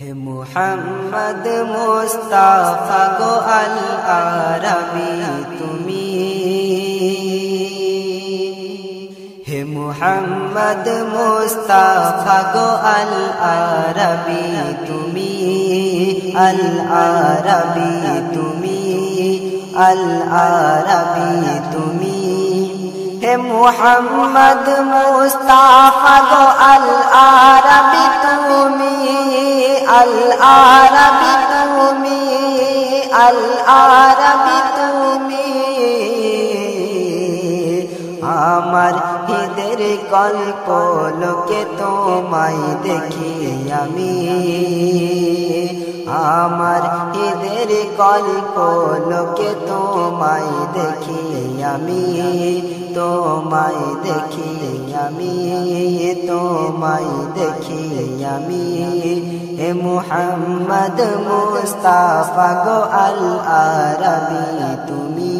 হে মুহাম্মদ মুস্তাফা গো আল আরবি তুমি, হে মুহাম্মদ মুস্তাফা গো আল আরবি তুমি, আল আরবি তুমি, আল আরবি তুমি, হে মুহাম্মদ মুস্তাফা গো আল আরবি তুমি, আল আরবি তুমি, আল আরবি তুমি, আমার হৃদের কল্পলোকে তোমায় দেখি আমি, আমার হৃদের কল্পলোকে তোমায় দেখি আমি, তোমায় দেখি আমি, তোমায় দেখি আমি, হে মুহাম্মদ মুস্তাফা গো আল আরবি তুমি।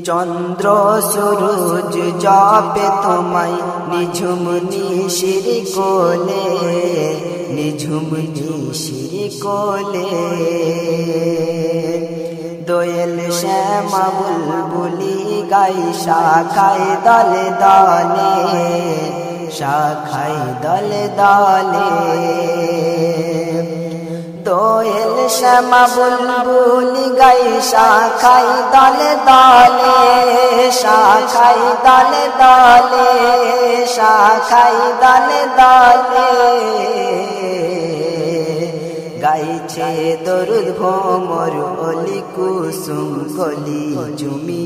চন্দ্র সূরজ জপে তোমায় নিঝুম নিশির কোলে, নিঝুম নিশির কোলে, দোয়েল শ্যামা বুলবুলি গাই শাখায় দলে দলে, শাখায় দলে দলে, দোয়েল শ্যামা বুলবুলি গাই শাখায় দলে দলে, শাখায় দলে দলে, শাখায় দলে দলে, গাইছে দরুদ ভোমর অলি কুসুম কলি চুমি,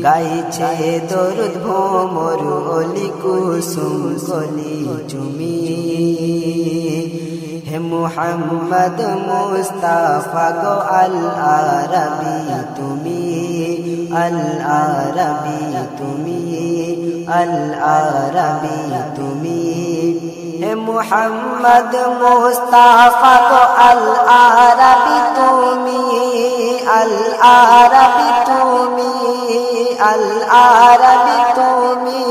গাইছে দরুদ ভোমর অলি কুসুম কলি চুমি, হে মুহাম্মদ মুস্তাফা গো আল আরবি তুমি, আল আরবি তুমি, আল আরবি তুমি, হে মুহাম্মদ মুস্তাফা গো আল আরবি তুমি, আল আরবি তুমি, আল আরবি তুমি,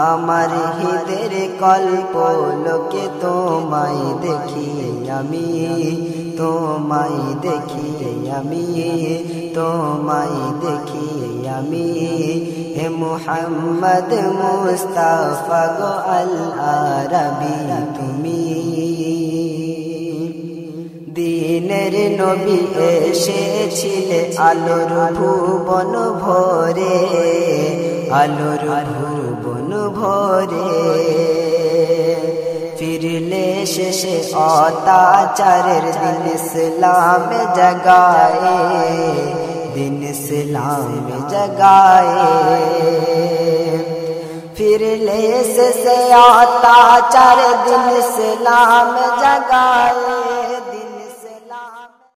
আমার হৃদের কল্পলোকে তোমায় দেখি আমি, তোমায় দেখি আমি, তোমায় দেখি আমি, হে মুহাম্মদ মুস্তাফা গো আল আরবি তুমি। দিনের নবী এসেছিলে আলোর ভুবন ভরে, আলোর ভুবন ভরে, ফিরলে শেষে অত্যাচারের দিন ইসলামে জাগায়ে, দিন ইসলামে জাগায়ে, ফিরলে শেষে অত্যাচার দিন ইসলামে জাগায়ে।